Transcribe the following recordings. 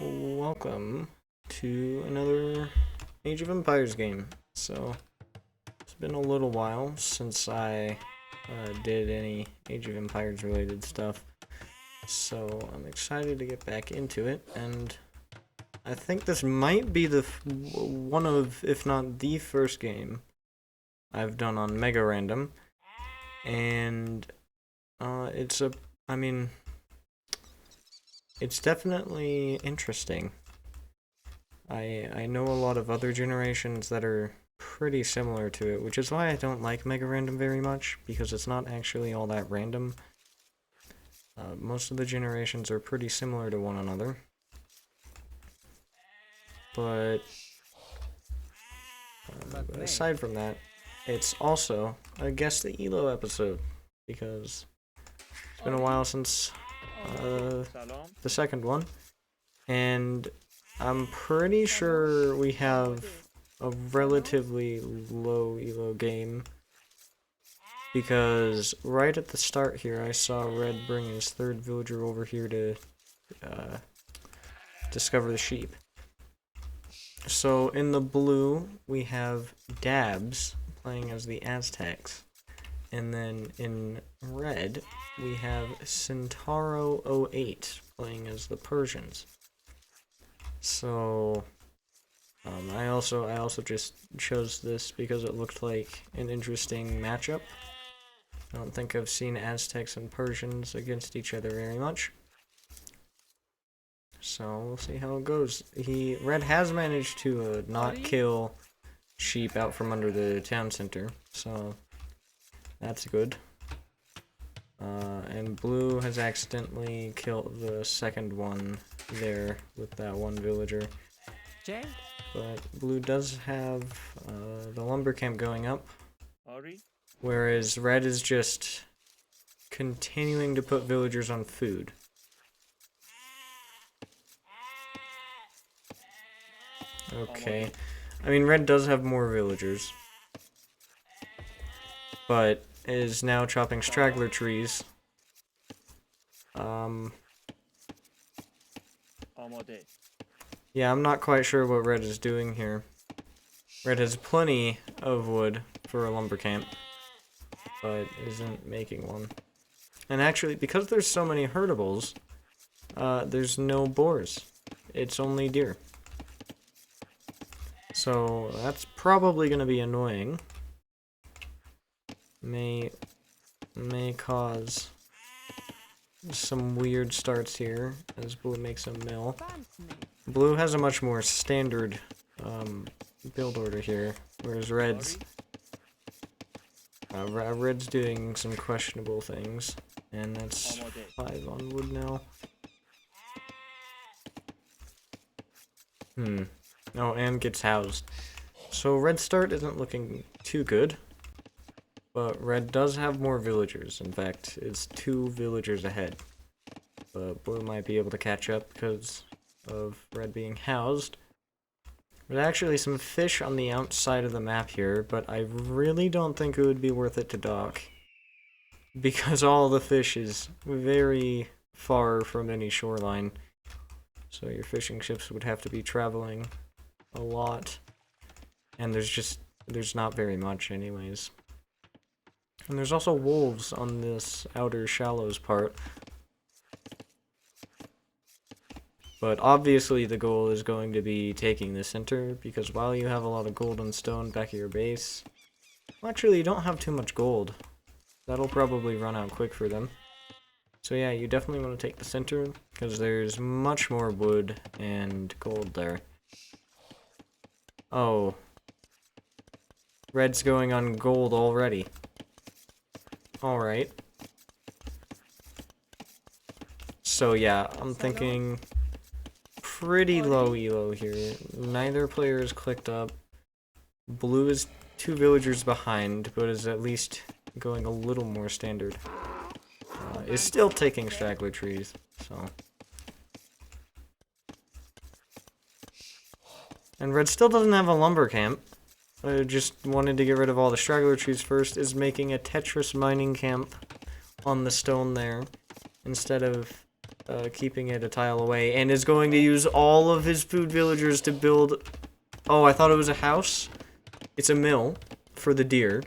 Welcome to another Age of Empires game. So, it's been a little while since I did any Age of Empires related stuff. So, I'm excited to get back into it, and I think this might be one of, if not the first game I've done on Mega Random. And it's definitely interesting. I know a lot of other generations that are pretty similar to it, which is why I don't like Mega Random very much, because it's not actually all that random. Most of the generations are pretty similar to one another. But aside from that, it's also, I guess, the ELO episode, because it's been a while since the second one, and I'm pretty sure we have a relatively low ELO game, because right at the start here I saw Red bring his third villager over here to discover the sheep. So in the blue we have Dabs playing as the Aztecs, and then in red we have Centauro 08 playing as the Persians. So I also just chose this because it looked like an interesting matchup. I don't think I've seen Aztecs and Persians against each other very much. So we'll see how it goes. Red has managed to not kill sheep out from under the town center, so that's good. And blue has accidentally killed the second one there with that one villager. But blue does have the lumber camp going up, whereas red is just continuing to put villagers on food. Okay, I mean red does have more villagers, but is now chopping straggler trees. Yeah, I'm not quite sure what red is doing here. Red has plenty of wood for a lumber camp, but isn't making one. And actually, because there's so many herdables, there's no boars. It's only deer. So that's probably going to be annoying. May cause some weird starts here as blue makes a mill. Blue has a much more standard build order here, whereas red's doing some questionable things, and that's 5 on wood now. Oh, and gets housed. So red start isn't looking too good, but red does have more villagers. In fact, it's 2 villagers ahead. But blue might be able to catch up because of red being housed. There's actually some fish on the outside of the map here, but I really don't think it would be worth it to dock, because all the fish is very far from any shoreline. So your fishing ships would have to be traveling a lot, and there's not very much anyways. And there's also wolves on this outer shallows part. But obviously the goal is going to be taking the center, because while you have a lot of gold and stone back at your base, well, actually you don't have too much gold. That'll probably run out quick for them. So yeah, you definitely want to take the center, because there's much more wood and gold there. Oh. Red's going on gold already. Alright. So yeah, I'm thinking pretty low elo here. Neither player is clicked up. Blue is 2 villagers behind, but is at least going a little more standard. Is still taking straggler trees, so. And red still doesn't have a lumber camp. I just wanted to get rid of all the straggler trees first. Is making a Tetris mining camp on the stone there, instead of keeping it a tile away, and is going to use all of his food villagers to build... Oh, I thought it was a house. It's a mill for the deer,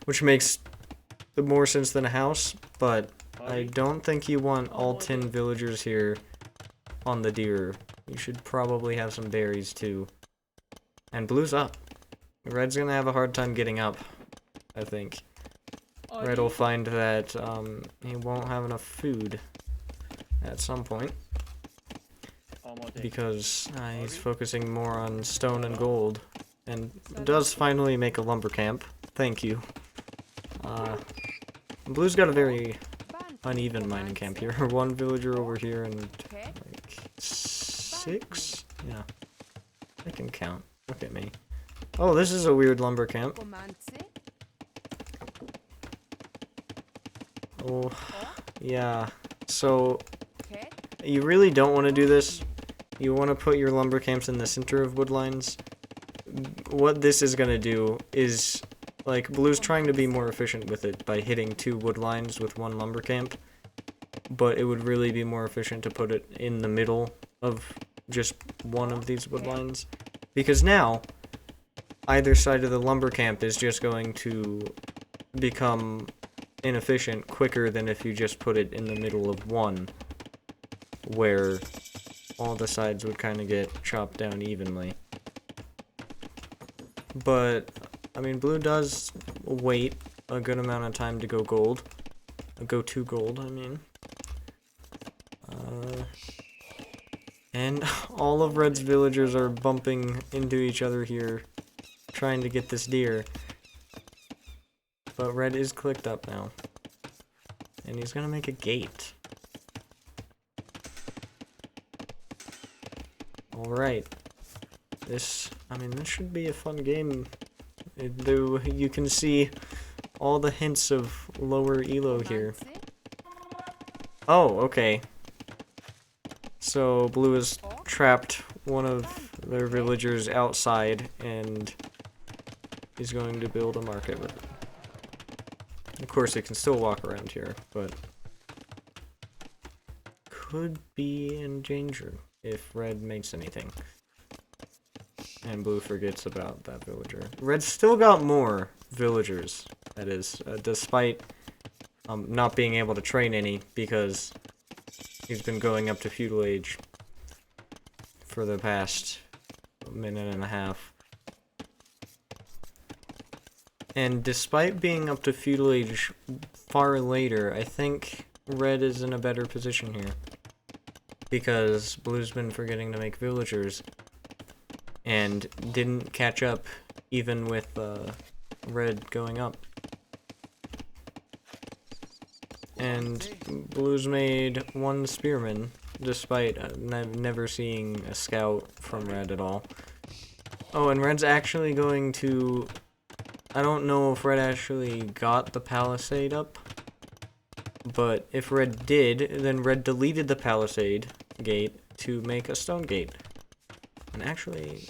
which makes more sense than a house, but I don't think you want all 10 villagers here on the deer. You should probably have some berries too. And blue's up. Red's gonna have a hard time getting up, I think. Red will find that he won't have enough food at some point, because he's focusing more on stone and gold, and does finally make a lumber camp. Thank you. Blue's got a very uneven mining camp here. One villager over here and like 6? Yeah, I can count. Look at me. Oh, this is a weird lumber camp. Oh, yeah. So, you really don't want to do this. You want to put your lumber camps in the center of wood lines. What this is going to do is, like, Blue's trying to be more efficient with it by hitting 2 wood lines with 1 lumber camp. But it would really be more efficient to put it in the middle of just one of these wood lines. Because now, either side of the lumber camp is just going to become inefficient quicker than if you just put it in the middle of one, where all the sides would kind of get chopped down evenly. But, I mean, Blue does wait a good amount of time to go gold. Go to gold, I mean. And all of Red's villagers are bumping into each other here, trying to get this deer. But Red is clicked up now. And he's gonna make a gate. Alright. This should be a fun game. Though you can see all the hints of lower ELO here. Oh, okay. So Blue has trapped one of their villagers outside, and he's going to build a market with it. Of course, it can still walk around here, but could be in danger if Red makes anything. And Blue forgets about that villager. Red's still got more villagers, that is, despite not being able to train any, because he's been going up to feudal age for the past minute and a half. And despite being up to feudal age far later, I think Red is in a better position here. Because Blue's been forgetting to make villagers, and didn't catch up even with Red going up. And Blue's made 1 spearman, despite never seeing a scout from Red at all. Oh, and Red's actually going to... I don't know if Red actually got the palisade up, but if Red did, then Red deleted the palisade gate to make a stone gate. And actually,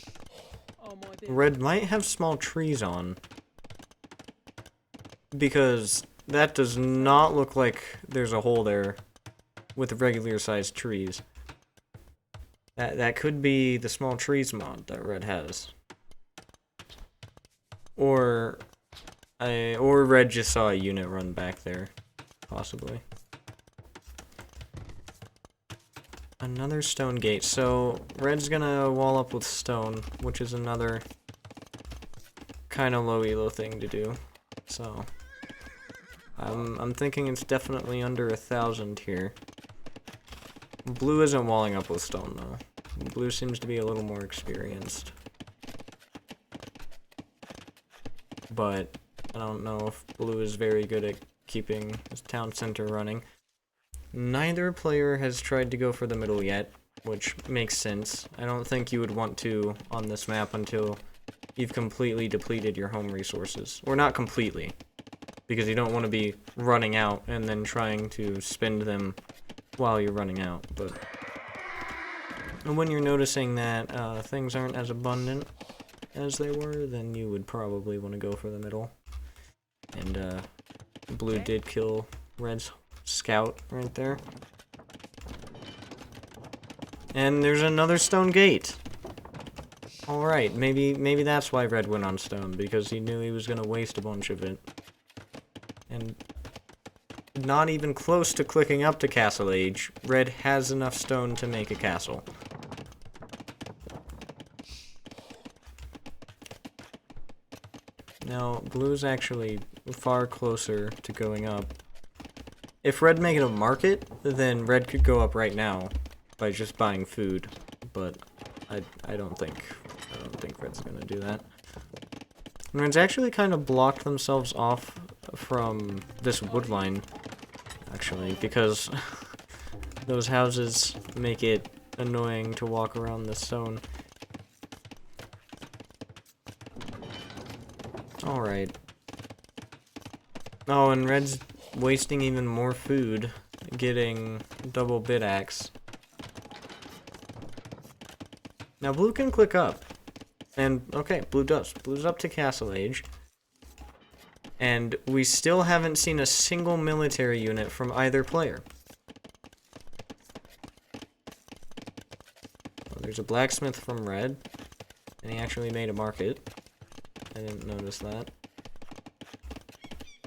Red might have small trees on, because that does not look like there's a hole there with regular sized trees. That could be the small trees mod that Red has. Or Red just saw a unit run back there, possibly. Another stone gate. So Red's gonna wall up with stone, which is another kind of low ELO thing to do. So I'm thinking it's definitely under 1,000 here. Blue isn't walling up with stone though. Blue seems to be a little more experienced. But I don't know if Blue is very good at keeping his town center running. Neither player has tried to go for the middle yet, which makes sense. I don't think you would want to on this map until you've completely depleted your home resources. Or not completely, because you don't want to be running out and then trying to spend them while you're running out. But when you're noticing that things aren't as abundant as they were, then you would probably want to go for the middle. And Blue did kill Red's scout right there. And there's another stone gate. Alright, maybe that's why Red went on stone, because he knew he was gonna waste a bunch of it. And not even close to clicking up to Castle Age, Red has enough stone to make a castle. Now, Blue's actually far closer to going up. If Red made it a market, then Red could go up right now by just buying food, but I don't think Red's gonna do that. And Red's actually kind of blocked themselves off from this wood line, actually, because those houses make it annoying to walk around the stone. Alright. Oh, and Red's wasting even more food getting double bit axe. Now Blue can click up. And, okay, Blue does. Blue's up to Castle Age. And we still haven't seen a single military unit from either player. Well, there's a blacksmith from Red. And he actually made a market. I didn't notice that.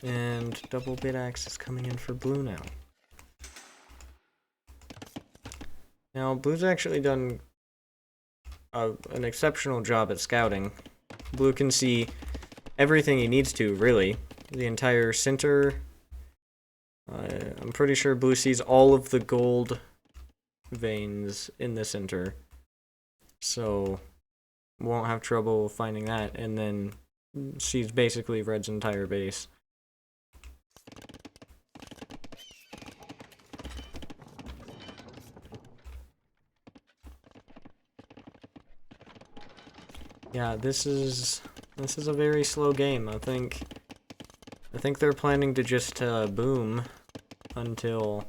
And double bit axe is coming in for Blue now. Now, Blue's actually done an exceptional job at scouting. Blue can see everything he needs to, really. The entire center. I'm pretty sure Blue sees all of the gold veins in the center. So, won't have trouble finding that. And then sees basically Red's entire base. Yeah, this is a very slow game. I think they're planning to just boom until...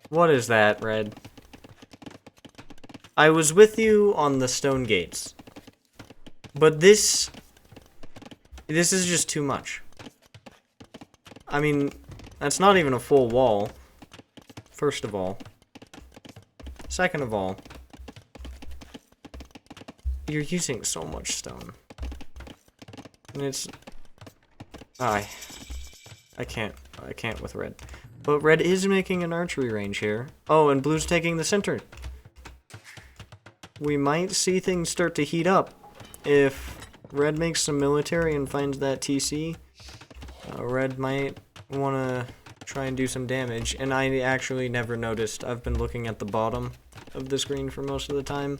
What is that, Red? I was with you on the stone gates. But this is just too much. I mean, that's not even a full wall. First of all. Second of all, you're using so much stone. And it's... I can't with Red. But Red is making an archery range here. Oh, and Blue's taking the center. We might see things start to heat up if Red makes some military and finds that TC. Red might want to try and do some damage. And I actually never noticed. I've been looking at the bottom of the screen for most of the time.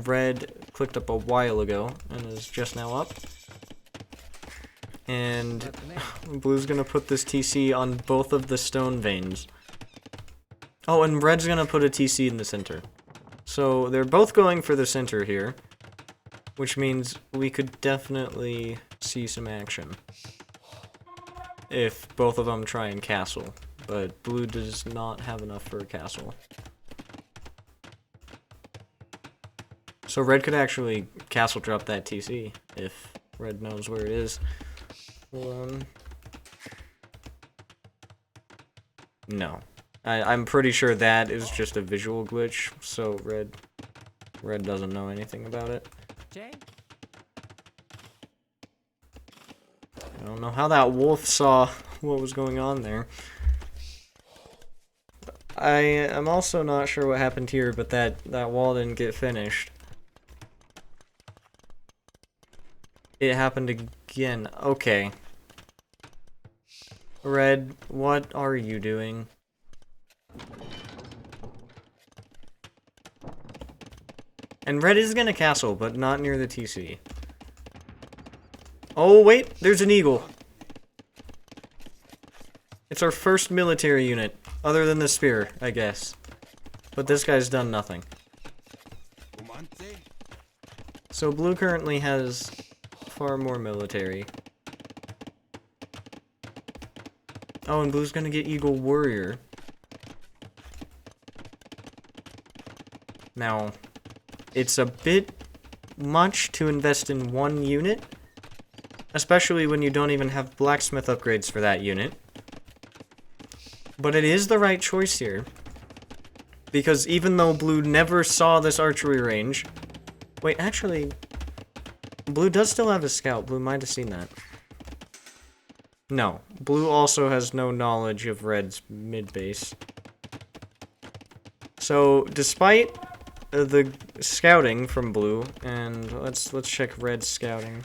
Red clicked up a while ago and is just now up. And Blue's gonna put this TC on both of the stone veins. Oh, and Red's gonna put a TC in the center. So they're both going for the center here, which means we could definitely see some action if both of them try and castle. But Blue does not have enough for a castle. So Red could actually castle drop that TC if Red knows where it is. No. I'm pretty sure that is just a visual glitch, so Red doesn't know anything about it. Jay? I don't know how that wolf saw what was going on there. I'm also not sure what happened here, but that wall didn't get finished. It happened again. Okay. Red, what are you doing? And Red is gonna castle, but not near the TC. Oh, wait, there's an eagle. It's our first military unit, other than the spear, I guess. But this guy's done nothing. So Blue currently has far more military. Oh, and Blue's gonna get Eagle Warrior. Now, it's a bit much to invest in one unit, especially when you don't even have blacksmith upgrades for that unit. But it is the right choice here. Because even though blue never saw this archery range... Wait, actually... Blue does still have a scout. Blue might have seen that. No. Blue also has no knowledge of red's mid-base. So, despite the scouting from blue, and let's check red's scouting.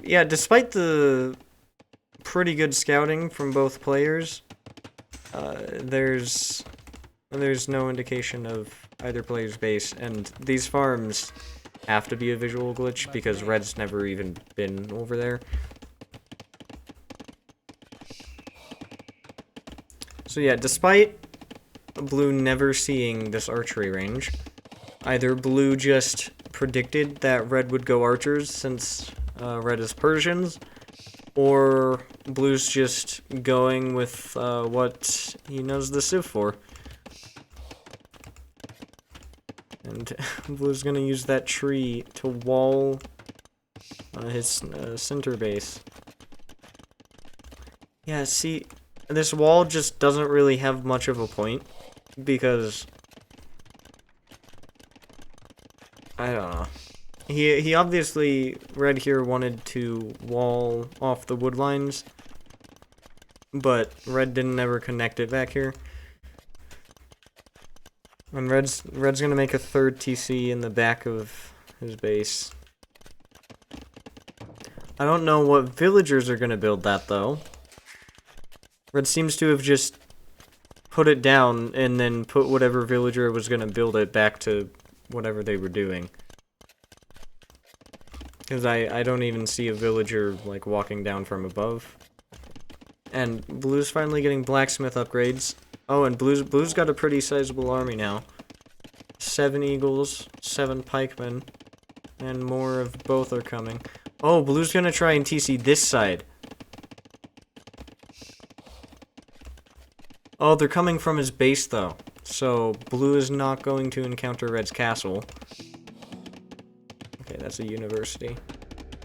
Yeah, despite the pretty good scouting from both players, there's no indication of either player's base, and these farms have to be a visual glitch because red's never even been over there. So yeah, despite blue never seeing this archery range, either blue just predicted that red would go archers since red is Persians, or blue's just going with what he knows the Civ for. And blue's gonna use that tree to wall his center base. Yeah, see, this wall just doesn't really have much of a point, because I don't know. He obviously, red here wanted to wall off the wood lines, but red didn't ever connect it back here. And red's gonna make a third TC in the back of his base. I don't know what villagers are gonna build that though. Red seems to have just put it down and then put whatever villager was gonna build it back to whatever they were doing. Because I don't even see a villager like walking down from above. And blue's finally getting blacksmith upgrades. Oh, and blue's got a pretty sizable army now. 7 eagles, 7 pikemen, and more of both are coming. Oh, blue's gonna try and TC this side. Oh, they're coming from his base though. So blue is not going to encounter red's castle. Okay, that's a university.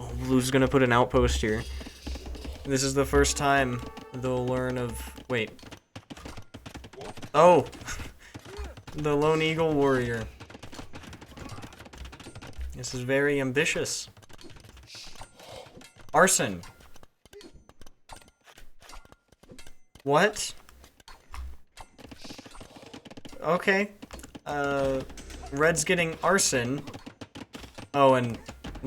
Oh, blue's gonna put an outpost here. This is the first time they'll learn of... Wait. Oh! The lone eagle warrior. This is very ambitious. Arson. What? Okay. Red's getting arson. Oh, and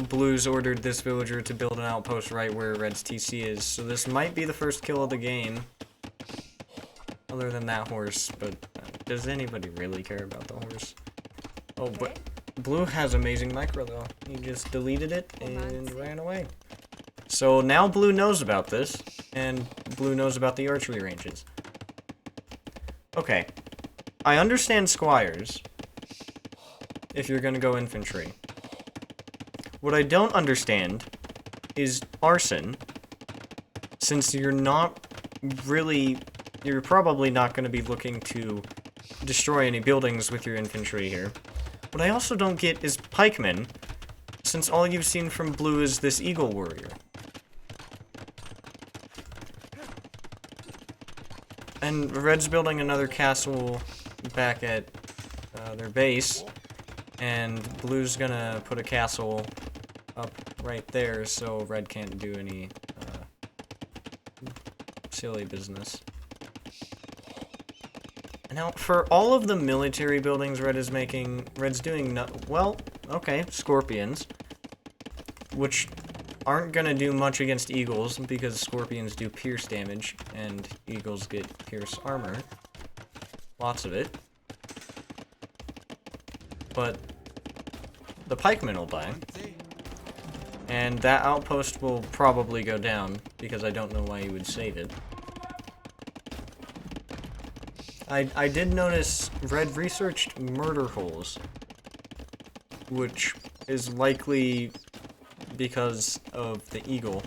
blue's ordered this villager to build an outpost right where red's TC is. So this might be the first kill of the game. Other than that horse, but does anybody really care about the horse? Oh, but blue has amazing micro though. He just deleted it and ran away. So now blue knows about this, and blue knows about the archery ranges. Okay. I understand squires, if you're gonna go infantry. What I don't understand is arson, since you're not really... You're probably not going to be looking to destroy any buildings with your infantry here. What I also don't get is pikemen, since all you've seen from blue is this eagle warrior. And red's building another castle back at their base, and blue's gonna put a castle up right there so red can't do any silly business. Now, for all of the military buildings red is making, red's doing well, okay, scorpions, which aren't gonna do much against eagles because scorpions do pierce damage and eagles get pierce armor. Lots of it. But the pikemen will die. And that outpost will probably go down because I don't know why you would save it. I did notice red researched murder holes, which is likely because of the eagle.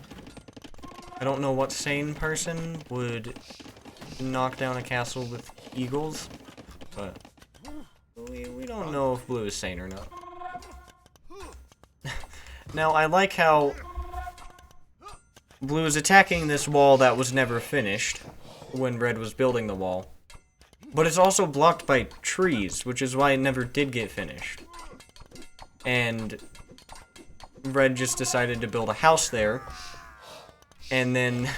I don't know what sane person would knock down a castle with eagles, but we don't know if blue is sane or not. Now, I like how blue is attacking this wall that was never finished when red was building the wall. But it's also blocked by trees, which is why it never did get finished. And Red just decided to build a house there. And then,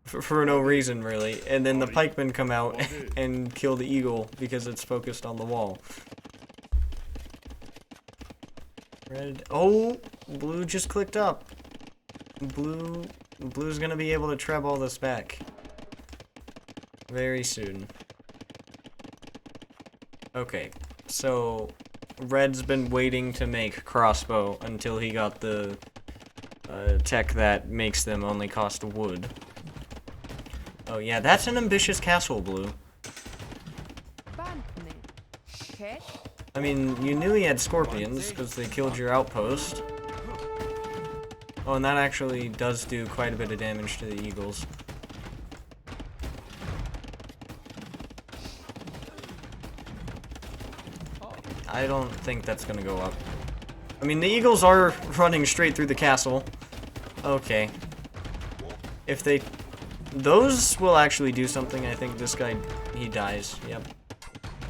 for no reason really, and then the pikemen come out and kill the eagle because it's focused on the wall. Red, oh, blue just clicked up. Blue's gonna be able to trap all this back very soon. Okay, so Red's been waiting to make crossbow until he got the tech that makes them only cost wood. Oh yeah, that's an ambitious castle, Blue. I mean, you knew he had scorpions because they killed your outpost. Oh, and that actually does do quite a bit of damage to the eagles. I don't think that's gonna go up. I mean, the eagles are running straight through the castle. Okay. If they... Those will actually do something. I think this guy, he dies. Yep.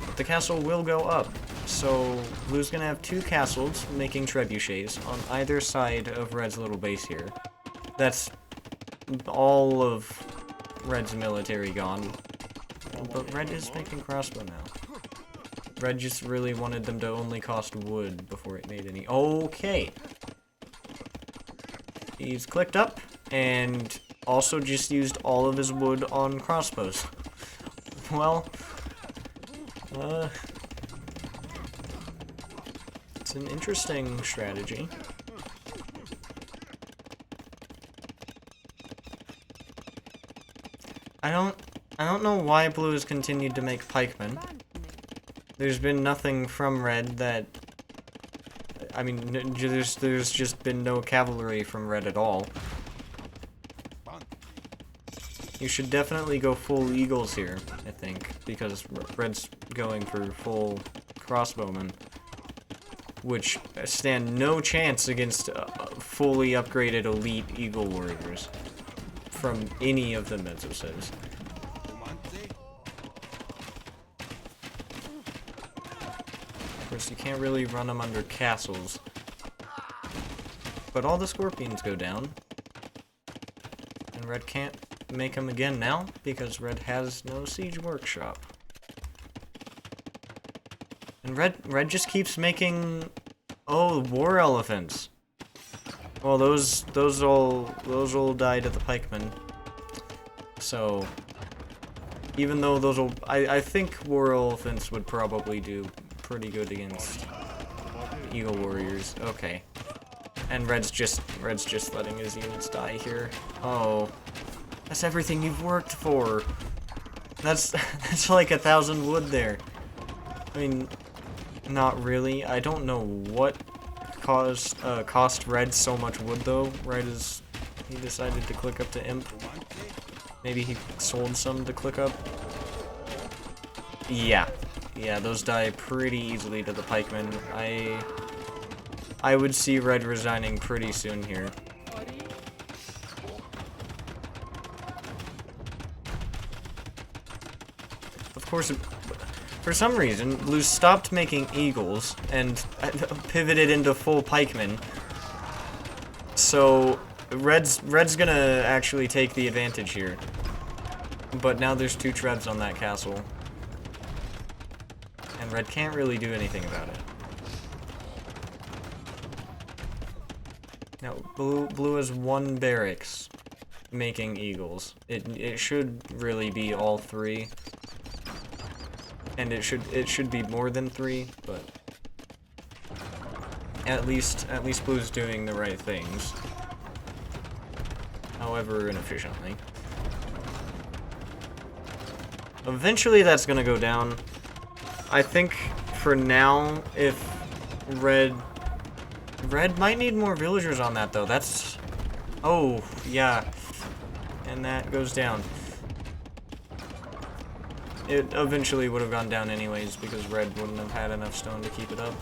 But the castle will go up. So, Blue's gonna have 2 castles making trebuchets on either side of Red's little base here. That's all of Red's military gone. But Red is making crossbow now. Red just really wanted them to only cost wood before it made any. Okay. He's clicked up and also just used all of his wood on crossbows. Well, it's an interesting strategy. I don't know why Blue has continued to make pikemen. There's been nothing from Red that... I mean, there's just been no cavalry from Red at all. You should definitely go full eagles here, I think, because Red's going for full crossbowmen, which stand no chance against fully upgraded elite eagle warriors from any of the mezzosets. Of course, you can't really run them under castles, but all the scorpions go down, and Red can't make them again now because Red has no siege workshop. And Red just keeps making, oh, war elephants. Well, those all die to the pikemen. So even though those will, I think war elephants would probably do pretty good against eagle warriors. Okay. And Red's just letting his units die here. Oh. That's everything you've worked for. That's like 1,000 wood there. I mean, not really. I don't know what cost Red so much wood though. Right as he decided to click up to Imp. Maybe he sold some to click up. Yeah, those die pretty easily to the pikemen. I would see Red resigning pretty soon here. Of course, for some reason, Blue stopped making eagles and pivoted into full pikemen. So Red's gonna actually take the advantage here. But now there's 2 trebs on that castle. And Red can't really do anything about it. Now, Blue has 1 barracks making eagles. It should really be all 3. And it should be more than 3, but at least Blue's doing the right things. However inefficiently. Eventually that's gonna go down. I think for now, if Red might need more villagers on that though. That's, oh yeah, and that goes down. It eventually would have gone down anyways because Red wouldn't have had enough stone to keep it up.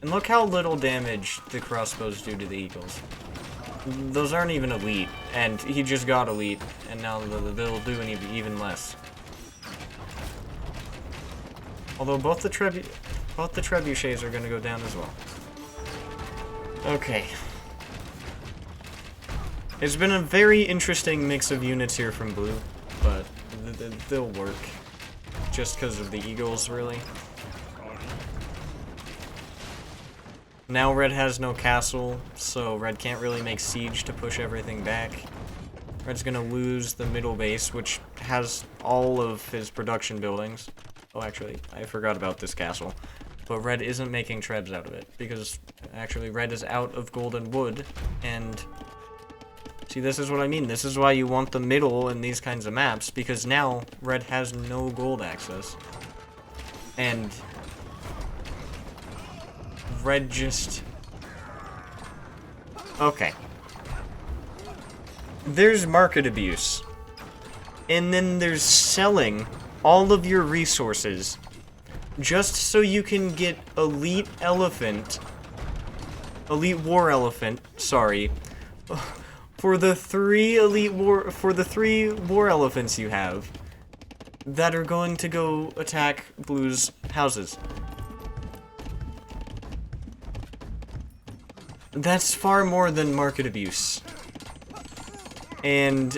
And look how little damage the crossbows do to the eagles. Those aren't even elite, and he just got elite, and now they'll do even less. Although both the trebuchets are gonna go down as well. Okay. It's been a very interesting mix of units here from blue, but they'll work. Just because of the eagles, really. Now red has no castle, so red can't really make siege to push everything back. Red's gonna lose the middle base, which has all of his production buildings. Oh, actually, I forgot about this castle. But red isn't making trebs out of it, because actually red is out of golden wood, and... See, this is what I mean. This is why you want the middle in these kinds of maps, because now red has no gold access. And... red just... Okay. There's market abuse. And then there's selling all of your resources just so you can get elite war elephant, sorry, for the three war elephants you have that are going to go attack blue's houses. That's far more than market abuse. And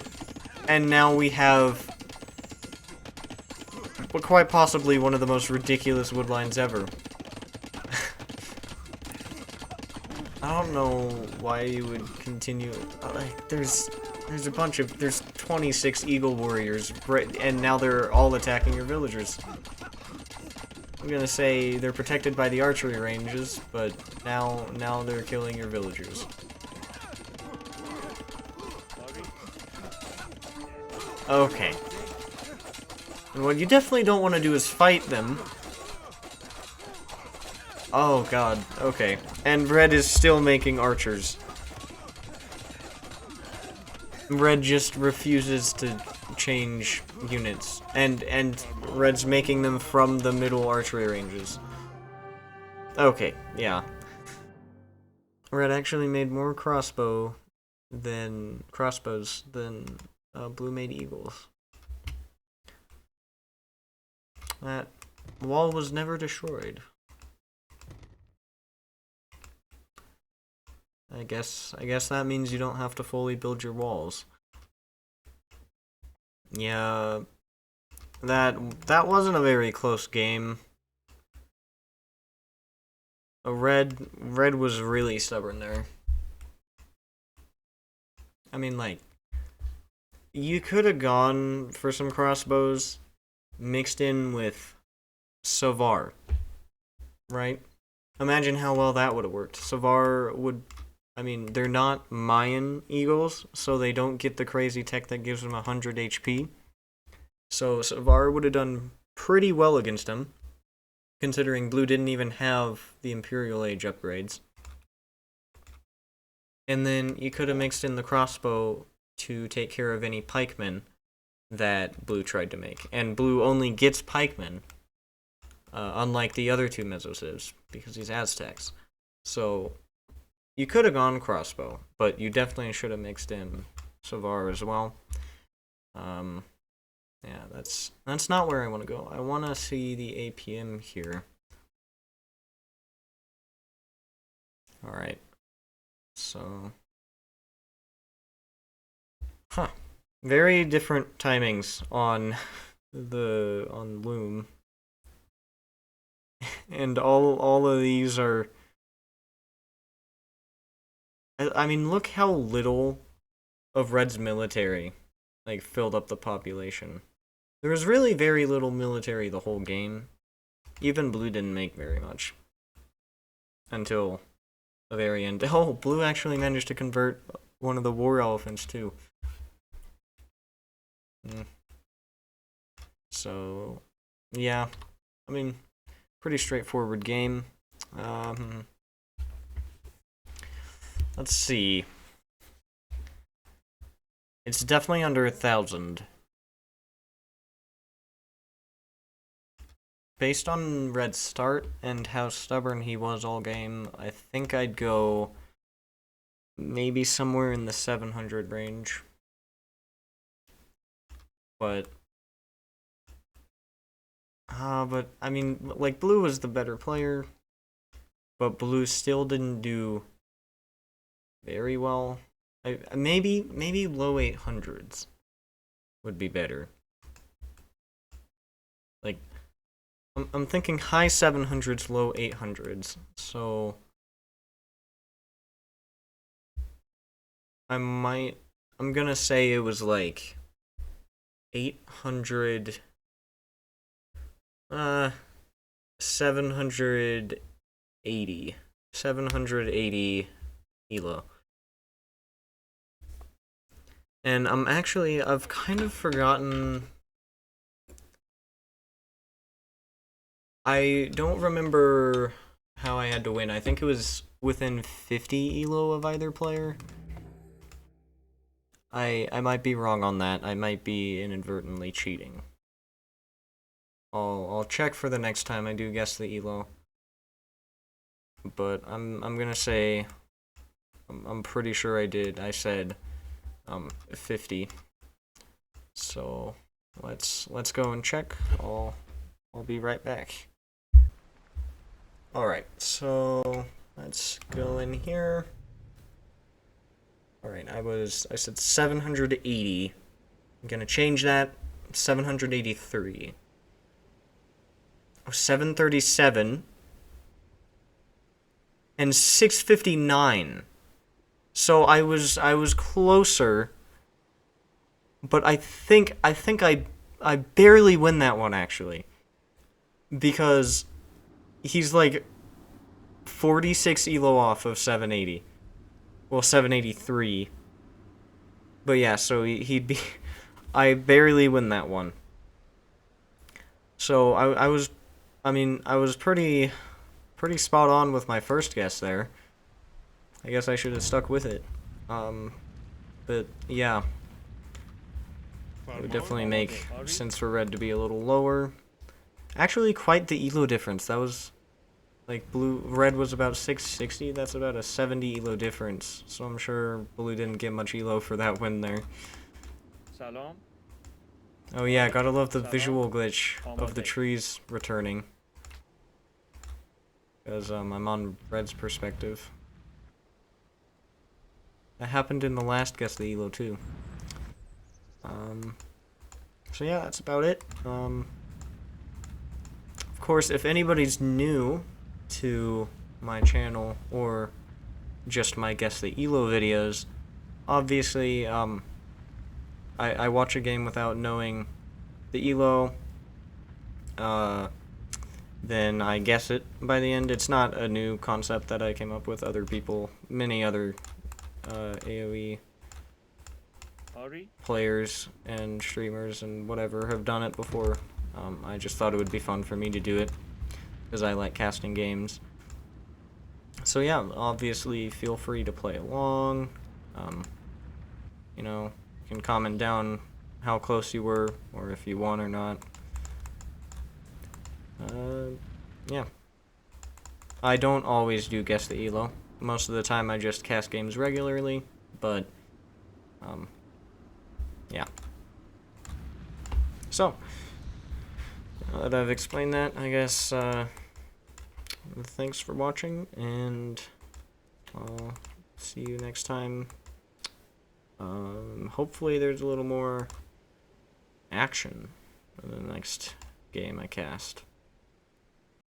now we have quite possibly one of the most ridiculous wood lines ever. I don't know why you would continue. Like, there's 26 eagle warriors, and now they're all attacking your villagers. I'm gonna say they're protected by the archery ranges, but now they're killing your villagers. Okay. And what you definitely don't want to do is fight them. Oh god, okay. And red is still making archers. Red just refuses to change units. And red's making them from the middle archery ranges. Okay, yeah. Red actually made more crossbows than blue made eagles. That wall was never destroyed. I guess that means you don't have to fully build your walls. Yeah, that wasn't a very close game. Red was really stubborn there. I mean, like, you could have gone for some crossbows mixed in with Savar, right? Imagine how well that would have worked. Savar would... I mean, they're not Mayan eagles, so they don't get the crazy tech that gives them 100 HP. So Savar would have done pretty well against them, considering blue didn't even have the Imperial Age upgrades. And then you could have mixed in the crossbow to take care of any pikemen that blue tried to make. And blue only gets pikemen, unlike the other two Mesocivs, because he's Aztecs. So... you could have gone crossbow, but you definitely should have mixed in Savar as well. Yeah, that's not where I want to go. I want to see the APM here. Alright. So... huh. Very different timings on Loom. And all of these are... I mean, look how little of Red's military, like, filled up the population. There was really very little military the whole game. Even blue didn't make very much. Until the very end. Oh, blue actually managed to convert one of the war elephants, too. So, yeah. I mean, pretty straightforward game. Let's see. It's definitely under 1,000. Based on Red's start and how stubborn he was all game, I think I'd go maybe somewhere in the 700 range. But But, I mean, like, blue was the better player, but blue still didn't do very well. Maybe low 800s would be better. Like, I'm thinking high 700s, low 800s, so I'm gonna say it was like 800, 780, 780 ELO. And I've kind of forgotten. I don't remember how I had to win. I think it was within 50 ELO of either player. I might be wrong on that. I might be inadvertently cheating. I'll check for the next time I do guess the ELO. But I'm gonna say I'm pretty sure I did. I said 50. So let's go and check. I'll be right back. Alright, so let's go in here. Alright, I said 780. I'm gonna change that. 783. Oh, 737. And 659. So I was closer. But I think I barely win that one, actually. Because he's like 46 ELO off of 780. Well, 783. But yeah, so he'd be... I barely win that one. So I was pretty spot on with my first guess there. I guess I should have stuck with it. But yeah. It would definitely make sense for red to be a little lower. Actually, quite the ELO difference. That was... Like, red was about 660, that's about a 70 ELO difference. So I'm sure blue didn't get much ELO for that win there. Oh yeah, gotta love the visual glitch of the trees returning. Because I'm on red's perspective. That happened in the last guess the ELO too. So yeah, that's about it. Of course, if anybody's new to my channel or just my guess the ELO videos, obviously I watch a game without knowing the ELO, then I guess it by the end. It's not a new concept that I came up with. Many other AoE players and streamers and whatever have done it before. I just thought it would be fun for me to do it because I like casting games. So yeah, obviously feel free to play along. You know, you can comment down how close you were or if you won or not. Yeah. I don't always do guess the ELO. Most of the time I just cast games regularly, but yeah. So, now that I've explained that, I guess, thanks for watching, and I'll see you next time. Hopefully there's a little more action in the next game I cast.